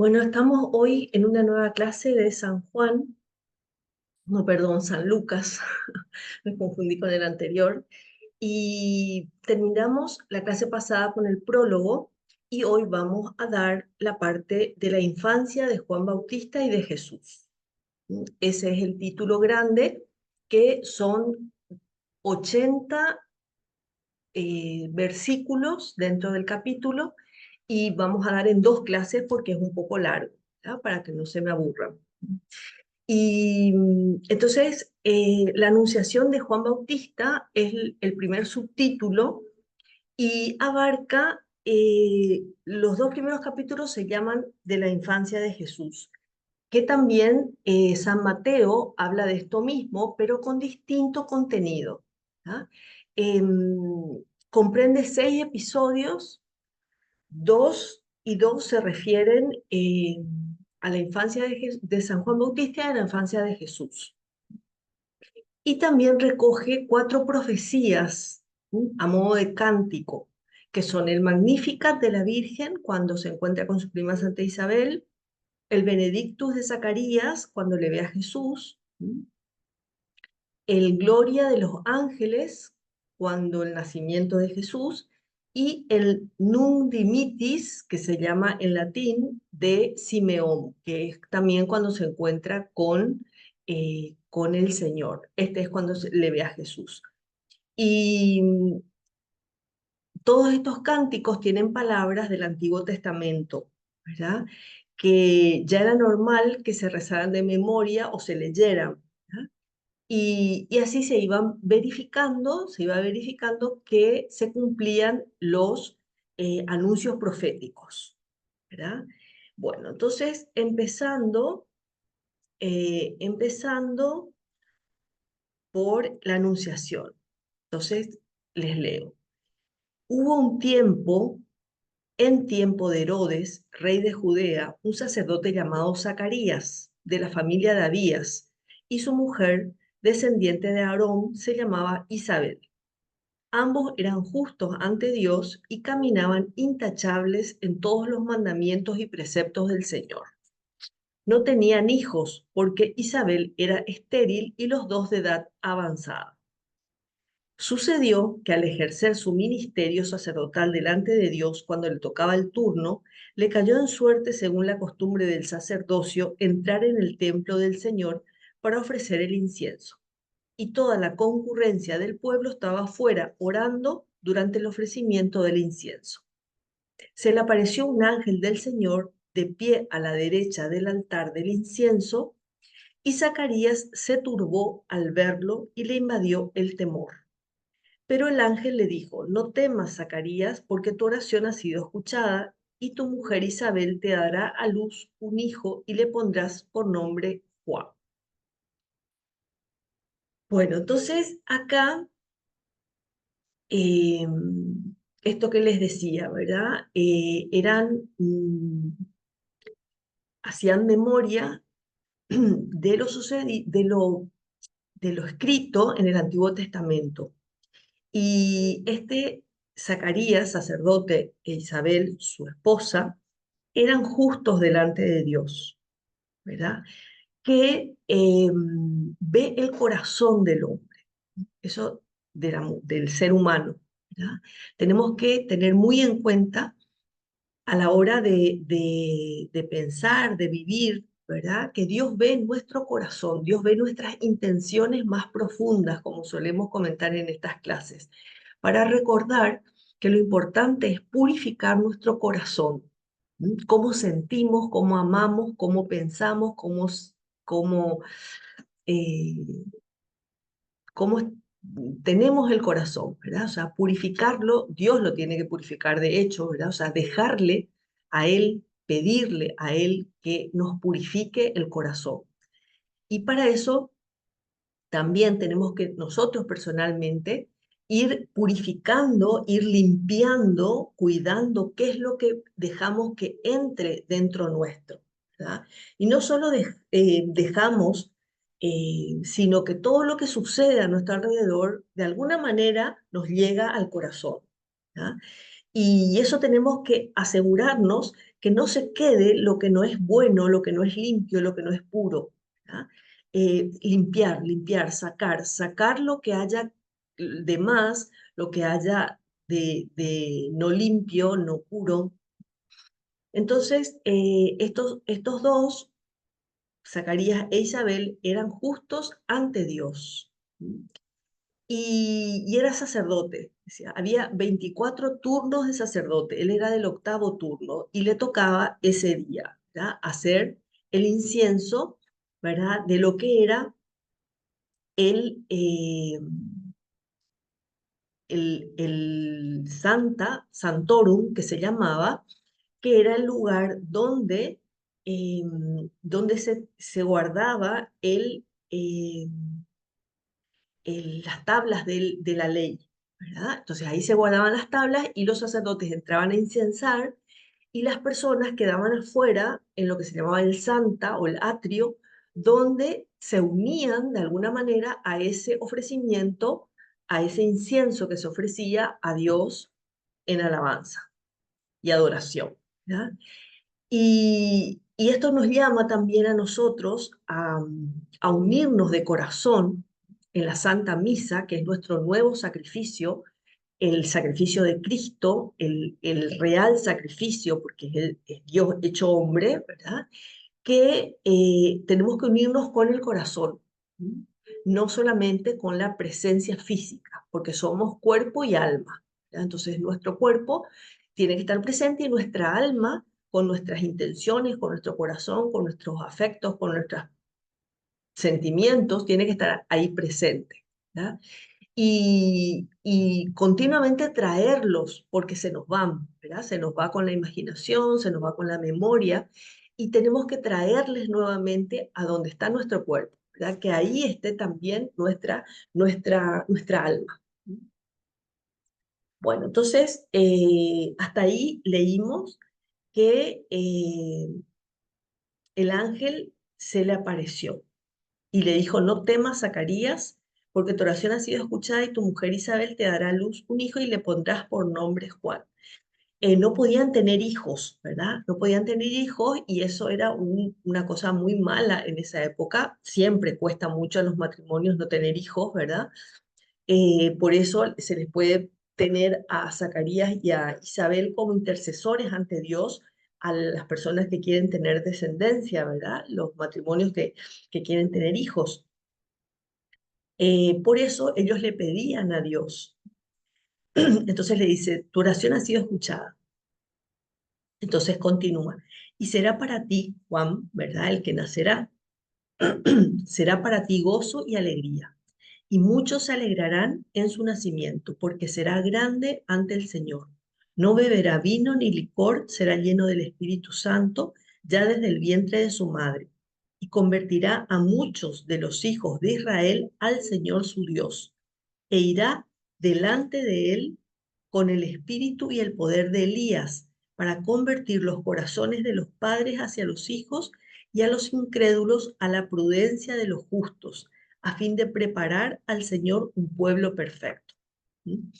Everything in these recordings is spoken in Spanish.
Bueno, estamos hoy en una nueva clase de San Juan, no, perdón, San Lucas, me confundí con el anterior, y terminamos la clase pasada con el prólogo y hoy vamos a dar la parte de la infancia de Juan Bautista y de Jesús. Ese es el título grande, que son 80 versículos dentro del capítulo y vamos a dar en dos clases porque es un poco largo, ¿ya? Para que no se me aburran. Y entonces, la Anunciación de Juan Bautista es el primer subtítulo y abarca, los dos primeros capítulos se llaman de la infancia de Jesús, que también San Mateo habla de esto mismo, pero con distinto contenido. ¿Ya? Comprende 6 episodios, dos y dos se refieren a la infancia de San Juan Bautista y a la infancia de Jesús. Y también recoge 4 profecías, a modo de cántico, que son el Magnificat de la Virgen cuando se encuentra con su prima Santa Isabel, el Benedictus de Zacarías cuando le ve a Jesús, el Gloria de los Ángeles cuando el nacimiento de Jesús, y el Nunc Dimittis, que se llama en latín, de Simeón, que es también cuando se encuentra con el Señor. Este es cuando le ve a Jesús. Y todos estos cánticos tienen palabras del Antiguo Testamento, ¿verdad? Que ya era normal que se rezaran de memoria o se leyeran, ¿verdad? Y así se iba verificando que se cumplían los anuncios proféticos, ¿verdad? Bueno, entonces, empezando por la Anunciación. Entonces, les leo. Hubo un tiempo, en tiempo de Herodes, rey de Judea, un sacerdote llamado Zacarías, de la familia de Abías, y su mujer, descendiente de Aarón, se llamaba Isabel. Ambos eran justos ante Dios y caminaban intachables en todos los mandamientos y preceptos del Señor. No tenían hijos porque Isabel era estéril y los dos de edad avanzada. Sucedió que al ejercer su ministerio sacerdotal delante de Dios, cuando le tocaba el turno, le cayó en suerte, según la costumbre del sacerdocio, entrar en el templo del Señor para ofrecer el incienso. Y toda la concurrencia del pueblo estaba fuera orando durante el ofrecimiento del incienso. Se le apareció un ángel del Señor de pie a la derecha del altar del incienso, y Zacarías se turbó al verlo y le invadió el temor. Pero el ángel le dijo: no temas, Zacarías, porque tu oración ha sido escuchada, y tu mujer Isabel te dará a luz un hijo y le pondrás por nombre Juan. Bueno, entonces acá, eh, esto que les decía, ¿verdad? Hacían memoria de lo escrito en el Antiguo Testamento. Y este Zacarías, sacerdote, e Isabel, su esposa, eran justos delante de Dios, ¿verdad? Que ve el corazón del hombre, eso del ser humano, ¿verdad? Tenemos que tener muy en cuenta a la hora de pensar, de vivir, ¿verdad? Que Dios ve nuestro corazón, Dios ve nuestras intenciones más profundas, como solemos comentar en estas clases, para recordar que lo importante es purificar nuestro corazón. Cómo sentimos, cómo amamos, cómo pensamos, cómo, eh, cómo tenemos el corazón, ¿verdad? O sea, purificarlo, Dios lo tiene que purificar de hecho, ¿verdad? O sea, dejarle a Él, pedirle a Él que nos purifique el corazón. Y para eso también tenemos que nosotros personalmente ir purificando, ir limpiando, cuidando qué es lo que dejamos que entre dentro nuestro, ¿verdad? Y no solo dejamos, sino que todo lo que sucede a nuestro alrededor de alguna manera nos llega al corazón, ¿verdad? Y eso tenemos que asegurarnos que no se quede lo que no es bueno, lo que no es limpio, lo que no es puro. ¿Ya? Limpiar, sacar lo que haya de más, lo que haya de no limpio, no puro. Entonces, estos dos, Zacarías e Isabel, eran justos ante Dios. Y era sacerdote. Decía, había 24 turnos de sacerdote. Él era del octavo turno y le tocaba ese día, ¿verdad? Hacer el incienso, ¿verdad? De lo que era el, eh, el Santorum, que se llamaba, que era el lugar donde se guardaba las tablas de la ley, ¿verdad? Entonces ahí se guardaban las tablas y los sacerdotes entraban a incensar y las personas quedaban afuera en lo que se llamaba el Santa o el atrio, donde se unían de alguna manera a ese ofrecimiento, a ese incienso que se ofrecía a Dios en alabanza y adoración, ¿verdad? Y esto nos llama también a nosotros a unirnos de corazón en la Santa Misa, que es nuestro nuevo sacrificio, el sacrificio de Cristo, el real sacrificio, porque es Dios hecho hombre, ¿verdad? Que tenemos que unirnos con el corazón, ¿m? No solamente con la presencia física, porque somos cuerpo y alma, ¿verdad? Entonces nuestro cuerpo tiene que estar presente y nuestra alma, con nuestras intenciones, con nuestro corazón, con nuestros afectos, con nuestros sentimientos, tiene que estar ahí presente, ¿verdad? Y continuamente traerlos porque se nos van, ¿verdad? Se nos va con la imaginación, se nos va con la memoria y tenemos que traerles nuevamente a donde está nuestro cuerpo, ¿verdad? Que ahí esté también nuestra alma. Bueno, entonces, hasta ahí leímos que el ángel se le apareció y le dijo, no temas, Zacarías, porque tu oración ha sido escuchada y tu mujer Isabel te dará a luz un hijo y le pondrás por nombre Juan. No podían tener hijos, ¿verdad? No podían tener hijos y eso era una cosa muy mala en esa época. Siempre cuesta mucho a los matrimonios no tener hijos, ¿verdad? Por eso se les puede tener a Zacarías y a Isabel como intercesores ante Dios a las personas que quieren tener descendencia, ¿verdad? Los matrimonios que quieren tener hijos. Por eso ellos le pedían a Dios. Entonces le dice, tu oración ha sido escuchada. Entonces continúa. Y será para ti, Juan, ¿verdad? El que nacerá, será para ti gozo y alegría. Y muchos se alegrarán en su nacimiento, porque será grande ante el Señor. No beberá vino ni licor, será lleno del Espíritu Santo ya desde el vientre de su madre. Y convertirá a muchos de los hijos de Israel al Señor su Dios e irá delante de él con el espíritu y el poder de Elías para convertir los corazones de los padres hacia los hijos y a los incrédulos a la prudencia de los justos, a fin de preparar al Señor un pueblo perfecto. ¿Mm?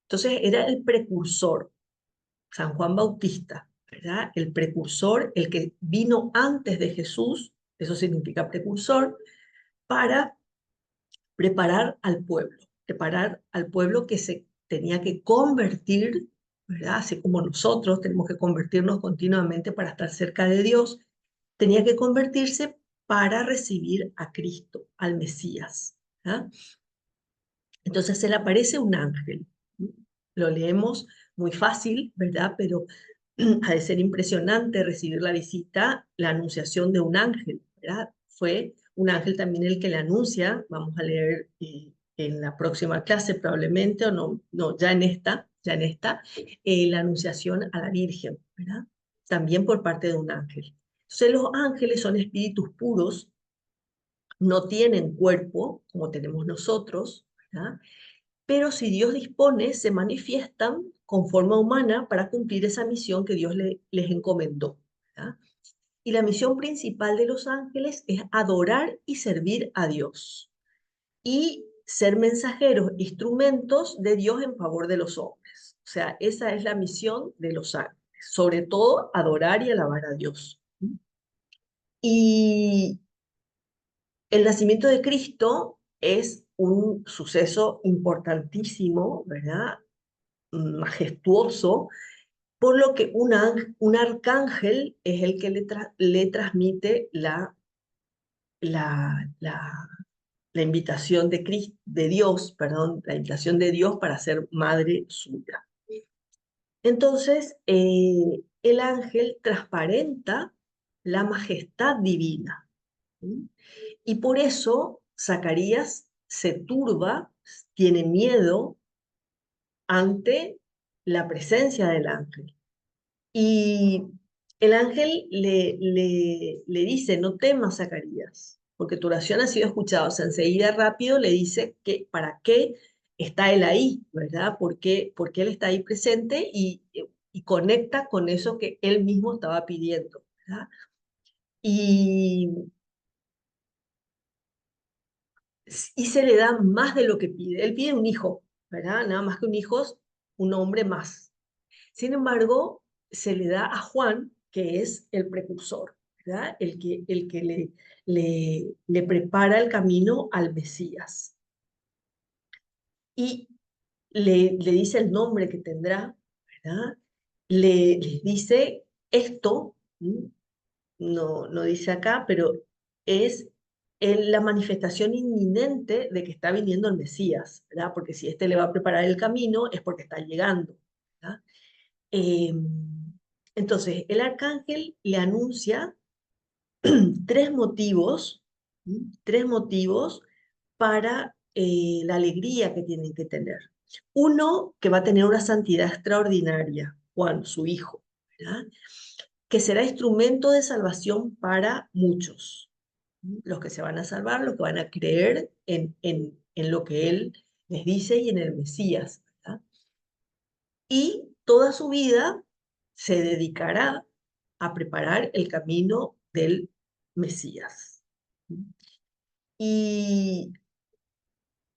Entonces era el precursor, San Juan Bautista, ¿verdad? El precursor, el que vino antes de Jesús, eso significa precursor, para preparar al pueblo que se tenía que convertir, ¿verdad? Así como nosotros tenemos que convertirnos continuamente para estar cerca de Dios, tenía que convertirse para recibir a Cristo, al Mesías, ¿verdad? Entonces se le aparece un ángel. Lo leemos muy fácil, ¿verdad? Pero ha de ser impresionante recibir la visita, la anunciación de un ángel, ¿verdad? Fue un ángel también el que le anuncia, vamos a leer en la próxima clase probablemente, o no, ya en esta, la anunciación a la Virgen, ¿verdad? También por parte de un ángel. Entonces los ángeles son espíritus puros, no tienen cuerpo como tenemos nosotros, ¿verdad? Pero si Dios dispone, se manifiestan con forma humana para cumplir esa misión que Dios les encomendó, ¿verdad? Y la misión principal de los ángeles es adorar y servir a Dios y ser mensajeros, instrumentos de Dios en favor de los hombres. O sea, esa es la misión de los ángeles, sobre todo adorar y alabar a Dios. Y el nacimiento de Cristo es un suceso importantísimo, ¿verdad? Majestuoso, por lo que un arcángel es el que le transmite la, la, la invitación de Dios, perdón, la invitación de Dios para ser madre suya. Entonces, el ángel transparenta la majestad divina. ¿Sí? Y por eso Zacarías se turba, tiene miedo ante la presencia del ángel. Y el ángel le dice, no temas, Zacarías, porque tu oración ha sido escuchada. O sea, enseguida rápido le dice que para qué está él ahí, ¿verdad? Porque él está ahí presente y conecta con eso que él mismo estaba pidiendo, ¿verdad? Y, y se le da más de lo que pide. Él pide un hijo, ¿verdad? Nada más que un hijo, un hombre más. Sin embargo, se le da a Juan, que es el precursor, ¿verdad? El que le prepara el camino al Mesías. Y le dice el nombre que tendrá, ¿verdad? Le dice esto, no dice acá, pero es la manifestación inminente de que está viniendo el Mesías, ¿verdad? Porque si este le va a preparar el camino es porque está llegando, ¿verdad? Eh, entonces, el arcángel le anuncia tres motivos, tres motivos para la alegría que tienen que tener. Uno, que va a tener una santidad extraordinaria, Juan, su hijo, ¿verdad? Que será instrumento de salvación para muchos, los que se van a salvar, los que van a creer en lo que él les dice y en el Mesías, ¿verdad? Y toda su vida se dedicará a preparar el camino del Mesías. Y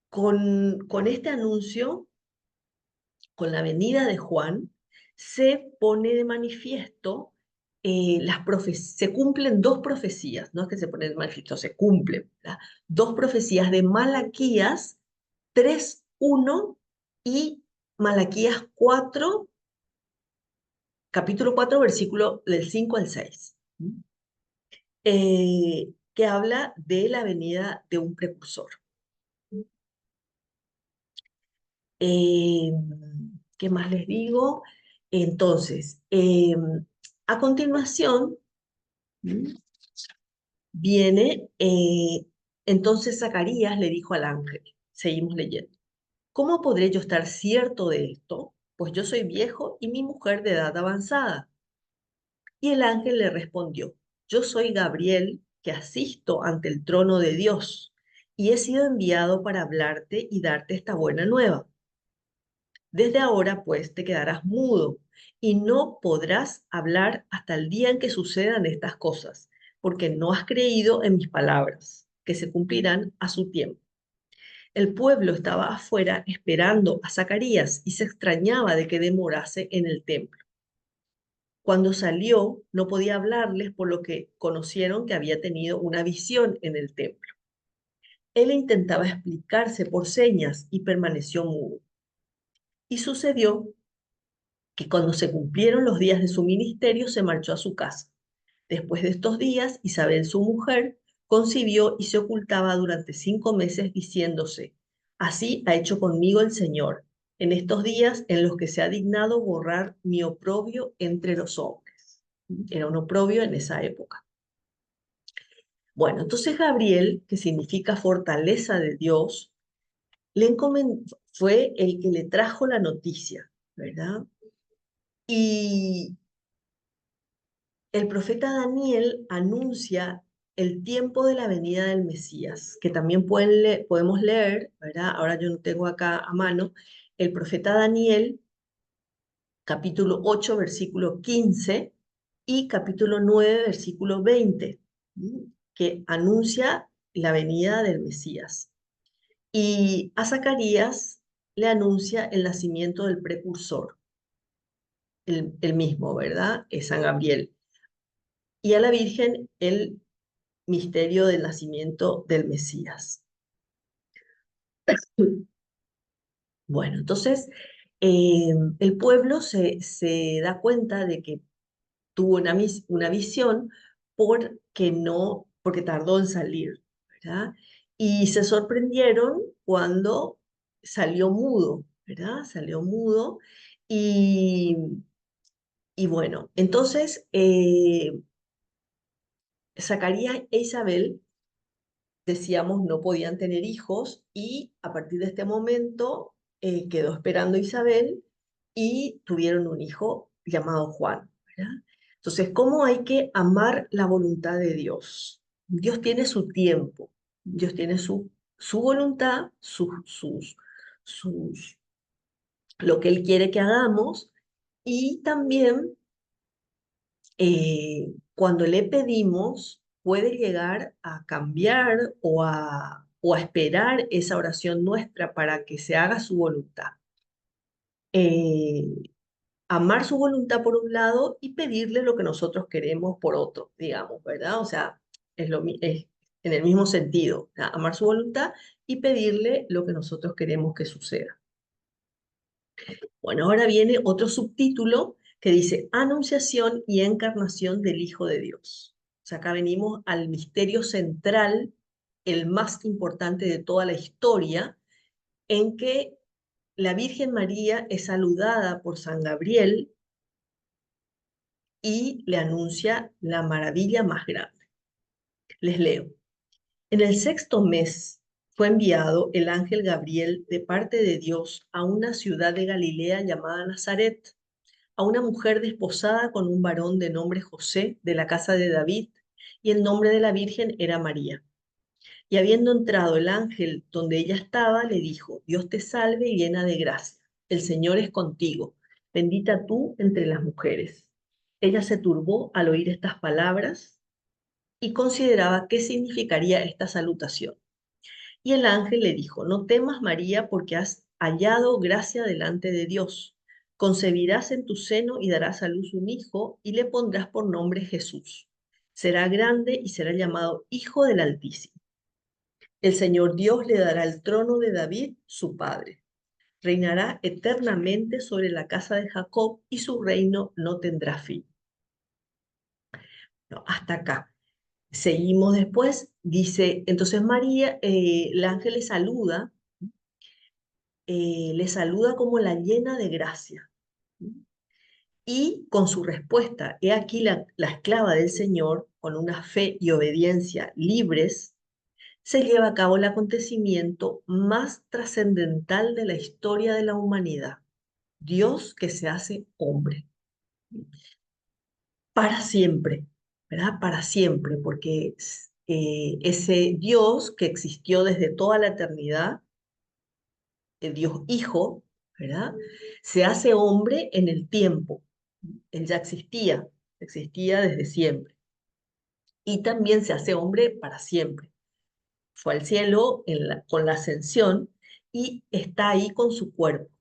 con este anuncio, con la venida de Juan, se pone de manifiesto, se cumplen dos profecías, no es que se pone de manifiesto, se cumplen, ¿verdad? Dos profecías de Malaquías 3:1 y Malaquías 4, capítulo 4, versículo del 5 al 6, que habla de la venida de un precursor. Eh, ¿Qué más les digo? Entonces, a continuación, ¿m? Viene, entonces Zacarías le dijo al ángel, seguimos leyendo, ¿cómo podré yo estar cierto de esto? Pues yo soy viejo y mi mujer de edad avanzada. Y el ángel le respondió, yo soy Gabriel, que asisto ante el trono de Dios, y he sido enviado para hablarte y darte esta buena nueva. Desde ahora, pues, te quedarás mudo y no podrás hablar hasta el día en que sucedan estas cosas, porque no has creído en mis palabras, que se cumplirán a su tiempo. El pueblo estaba afuera esperando a Zacarías y se extrañaba de que demorase en el templo. Cuando salió, no podía hablarles, por lo que conocieron que había tenido una visión en el templo. Él intentaba explicarse por señas y permaneció mudo. Y sucedió que cuando se cumplieron los días de su ministerio, se marchó a su casa. Después de estos días, Isabel, su mujer, concibió y se ocultaba durante 5 meses, diciéndose, así ha hecho conmigo el Señor, en estos días en los que se ha dignado borrar mi oprobio entre los hombres. Era un oprobio en esa época. Bueno, entonces Gabriel, que significa fortaleza de Dios, fue el que le trajo la noticia, ¿verdad? Y el profeta Daniel anuncia el tiempo de la venida del Mesías, que también podemos leer, ¿verdad? Ahora yo no tengo acá a mano, el profeta Daniel, capítulo 8, versículo 15 y capítulo 9, versículo 20, que anuncia la venida del Mesías. Y a Zacarías le anuncia el nacimiento del precursor, el mismo, ¿verdad? Es San Gabriel. Y a la Virgen el misterio del nacimiento del Mesías. Bueno, entonces el pueblo se da cuenta de que tuvo una visión porque tardó en salir, ¿verdad? Y se sorprendieron cuando salió mudo, ¿verdad? Salió mudo y, y bueno, entonces Zacarías e Isabel, decíamos, no podían tener hijos y a partir de este momento quedó esperando Isabel y tuvieron un hijo llamado Juan, ¿verdad? Entonces, ¿cómo hay que amar la voluntad de Dios? Dios tiene su tiempo, Dios tiene su voluntad, sus, lo que Él quiere que hagamos y también cuando le pedimos, puede llegar a cambiar o a esperar esa oración nuestra para que se haga su voluntad. Eh, Amar su voluntad por un lado y pedirle lo que nosotros queremos por otro, digamos, ¿verdad? O sea, es en el mismo sentido, ¿verdad? Amar su voluntad y pedirle lo que nosotros queremos que suceda. Bueno, ahora viene otro subtítulo que dice Anunciación y encarnación del Hijo de Dios. O sea, acá venimos al misterio central, el más importante de toda la historia, en que la Virgen María es saludada por San Gabriel y le anuncia la maravilla más grande. Les leo. En el sexto mes fue enviado el ángel Gabriel de parte de Dios a una ciudad de Galilea llamada Nazaret, a una mujer desposada con un varón de nombre José de la casa de David, y el nombre de la Virgen era María. Y habiendo entrado el ángel donde ella estaba, le dijo, Dios te salve llena de gracia, el Señor es contigo, bendita tú entre las mujeres. Ella se turbó al oír estas palabras y consideraba qué significaría esta salutación. Y el ángel le dijo, no temas María porque has hallado gracia delante de Dios. Concebirás en tu seno y darás a luz un hijo y le pondrás por nombre Jesús. Será grande y será llamado Hijo del Altísimo. El Señor Dios le dará el trono de David, su padre. Reinará eternamente sobre la casa de Jacob y su reino no tendrá fin. No, hasta acá. Seguimos después, dice, entonces María, el ángel le saluda como la llena de gracia. Y con su respuesta, he aquí la esclava del Señor, con una fe y obediencia libres, se lleva a cabo el acontecimiento más trascendental de la historia de la humanidad. Dios que se hace hombre. Para siempre, ¿verdad? Para siempre, porque ese Dios que existió desde toda la eternidad, el Dios Hijo, ¿verdad? Se hace hombre en el tiempo. Él ya existía desde siempre. Y también se hace hombre para siempre. Fue al cielo con la ascensión y está ahí con su cuerpo.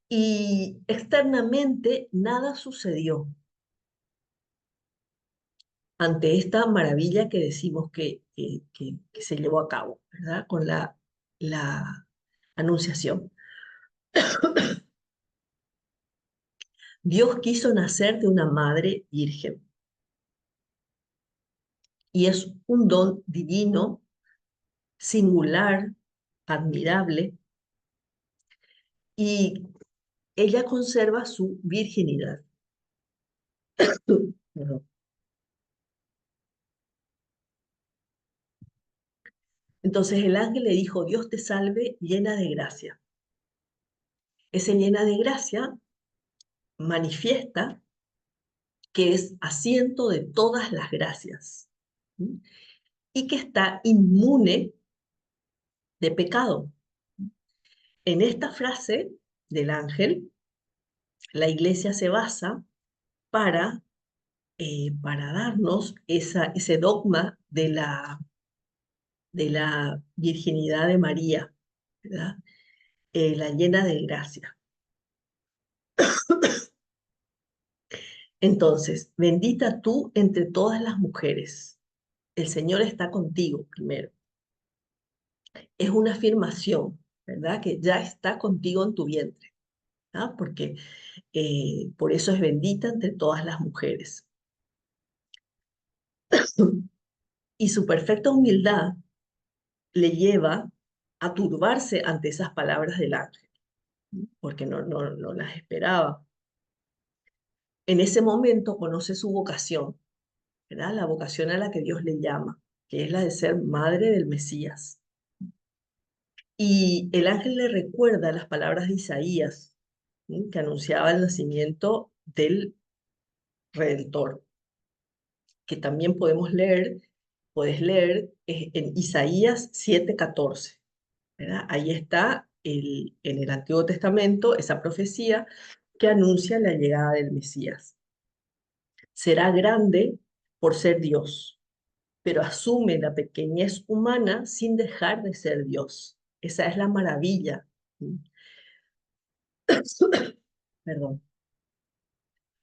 Y externamente nada sucedió ante esta maravilla que decimos que se llevó a cabo, ¿verdad? Con la anunciación. Dios quiso nacer de una madre virgen y es un don divino, singular, admirable, y ella conserva su virginidad. Perdón. Entonces el ángel le dijo, Dios te salve, llena de gracia. Ese llena de gracia manifiesta que es asiento de todas las gracias, ¿sí? Y que está inmune de pecado. En esta frase del ángel, la iglesia se basa para darnos ese dogma de la virginidad de María. ¿verdad? La llena de gracia. Entonces, bendita tú entre todas las mujeres. El Señor está contigo primero. Es una afirmación, ¿verdad? Que ya está contigo en tu vientre, ¿ah? Porque por eso es bendita entre todas las mujeres. Y su perfecta humildad le lleva a turbarse ante esas palabras del ángel, porque no las esperaba. En ese momento conoce su vocación, ¿verdad? La vocación a la que Dios le llama, que es la de ser madre del Mesías. Y el ángel le recuerda las palabras de Isaías, ¿sí? Que anunciaba el nacimiento del Redentor, que también puedes leer en Isaías 7:14, ¿verdad? Ahí está en el Antiguo Testamento esa profecía que anuncia la llegada del Mesías. Será grande por ser Dios, pero asume la pequeñez humana sin dejar de ser Dios. Esa es la maravilla. Perdón.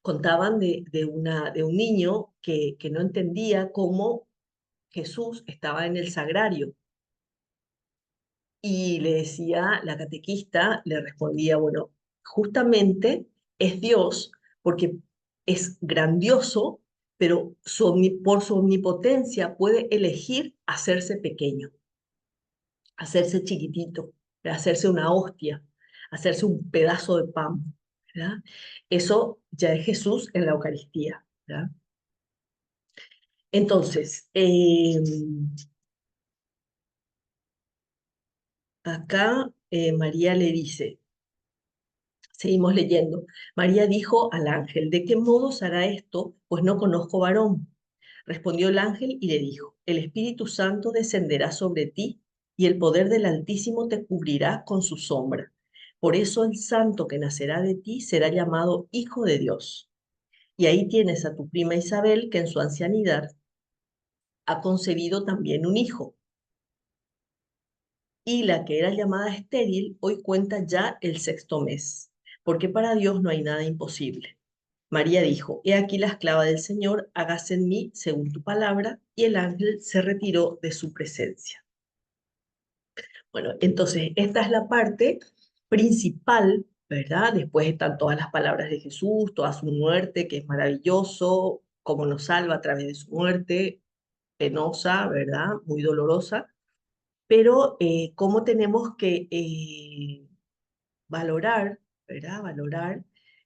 Contaban de un niño que no entendía cómo Jesús estaba en el sagrario. Y le decía, la catequista le respondía, bueno, justamente es Dios porque es grandioso, pero por su omnipotencia puede elegir hacerse pequeño, hacerse chiquitito, hacerse una hostia, hacerse un pedazo de pan, ¿verdad? Eso ya es Jesús en la Eucaristía, ¿verdad? Entonces, acá María le dice, seguimos leyendo. María dijo al ángel, ¿de qué modo se hará esto? Pues no conozco varón. Respondió el ángel y le dijo, el Espíritu Santo descenderá sobre ti y el poder del Altísimo te cubrirá con su sombra. Por eso el santo que nacerá de ti será llamado Hijo de Dios. Y ahí tienes a tu prima Isabel, que en su ancianidad ha concebido también un hijo. Y la que era llamada estéril hoy cuenta ya el sexto mes, porque para Dios no hay nada imposible. María dijo, he aquí la esclava del Señor, hágase en mí según tu palabra, y el ángel se retiró de su presencia. Bueno, entonces esta es la parte principal, ¿verdad? Después están todas las palabras de Jesús, toda su muerte, que es maravilloso, cómo nos salva a través de su muerte, penosa, ¿verdad? Muy dolorosa, pero cómo tenemos que valorar, ¿verdad? Valorar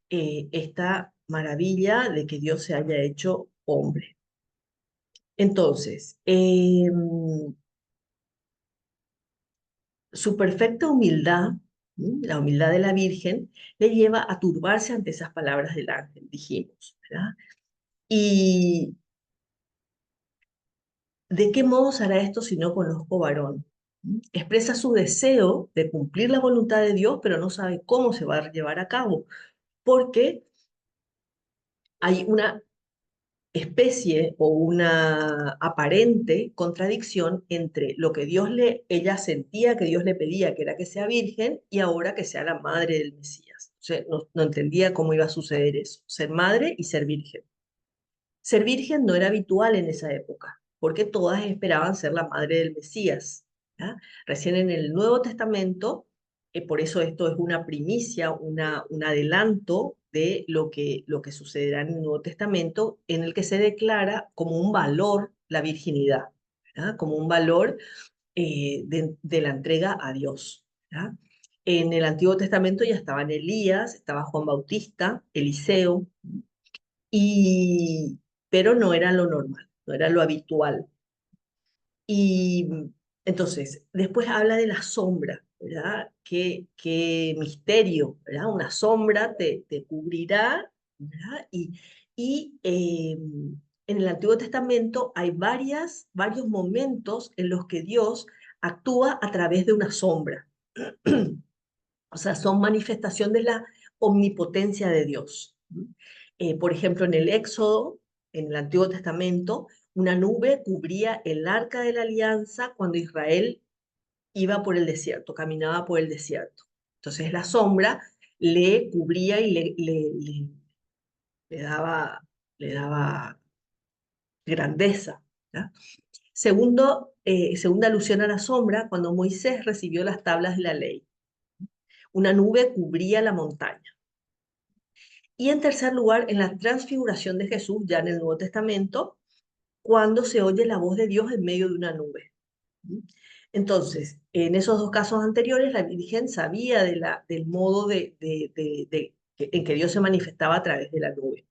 esta maravilla de que Dios se haya hecho hombre. Entonces, su perfecta humildad, la humildad de la Virgen, le lleva a turbarse ante esas palabras del ángel, dijimos, ¿verdad? ¿Y de qué modo se hará esto si no conozco varón? Expresa su deseo de cumplir la voluntad de Dios, pero no sabe cómo se va a llevar a cabo, porque hay una especie o una aparente contradicción entre lo que ella sentía que Dios le pedía, que era que sea virgen, y ahora que sea la madre del Mesías. O sea, no entendía cómo iba a suceder eso, ser madre y ser virgen. Ser virgen no era habitual en esa época, porque todas esperaban ser la madre del Mesías. ¿Ya? Recién en el Nuevo Testamento, por eso esto es una primicia, un adelanto de lo que sucederá en el Nuevo Testamento, en el que se declara como un valor la virginidad, ¿ya? Como un valor de la entrega a Dios. ¿Ya? En el Antiguo Testamento ya estaban Elías, estaba Juan Bautista, Eliseo, y, pero no era lo normal, no era lo habitual. Y entonces, después habla de la sombra, ¿verdad? Qué misterio, ¿verdad? Una sombra te cubrirá, ¿verdad? En el Antiguo Testamento hay varios momentos en los que Dios actúa a través de una sombra. O sea, son manifestación de la omnipotencia de Dios. Por ejemplo, en el Éxodo, en el Antiguo Testamento, una nube cubría el arca de la alianza cuando Israel iba por el desierto, caminaba por el desierto. Entonces la sombra le cubría y le daba, le daba grandeza. ¿Ya? Segunda alusión a la sombra, cuando Moisés recibió las tablas de la ley. Una nube cubría la montaña. Y en tercer lugar, en la transfiguración de Jesús, ya en el Nuevo Testamento, cuando se oye la voz de Dios en medio de una nube. Entonces, en esos dos casos anteriores, la Virgen sabía del modo en que Dios se manifestaba a través de la nube.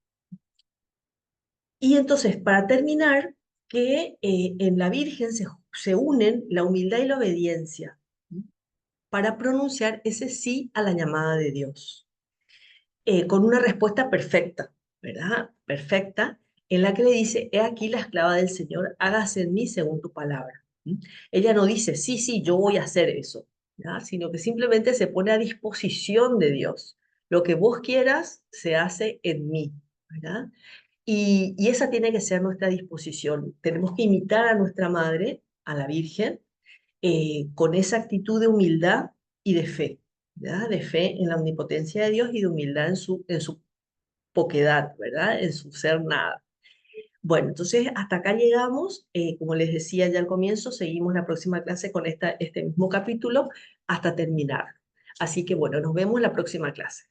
Y entonces, para terminar, que en la Virgen se unen la humildad y la obediencia, ¿sí? Para pronunciar ese sí a la llamada de Dios, con una respuesta perfecta, ¿verdad? Perfecta, en la que le dice, he aquí la esclava del Señor, hágase en mí según tu palabra. ¿Mm? Ella no dice, sí, sí, yo voy a hacer eso, ¿ya? Sino que simplemente se pone a disposición de Dios. Lo que vos quieras se hace en mí, ¿verdad? Y esa tiene que ser nuestra disposición. Tenemos que imitar a nuestra madre, a la Virgen, con esa actitud de humildad y de fe, ¿verdad? De fe en la omnipotencia de Dios y de humildad en su poquedad, ¿verdad? En su ser nada. Bueno, entonces hasta acá llegamos. Como les decía ya al comienzo, seguimos la próxima clase con este mismo capítulo hasta terminar. Así que bueno, nos vemos la próxima clase.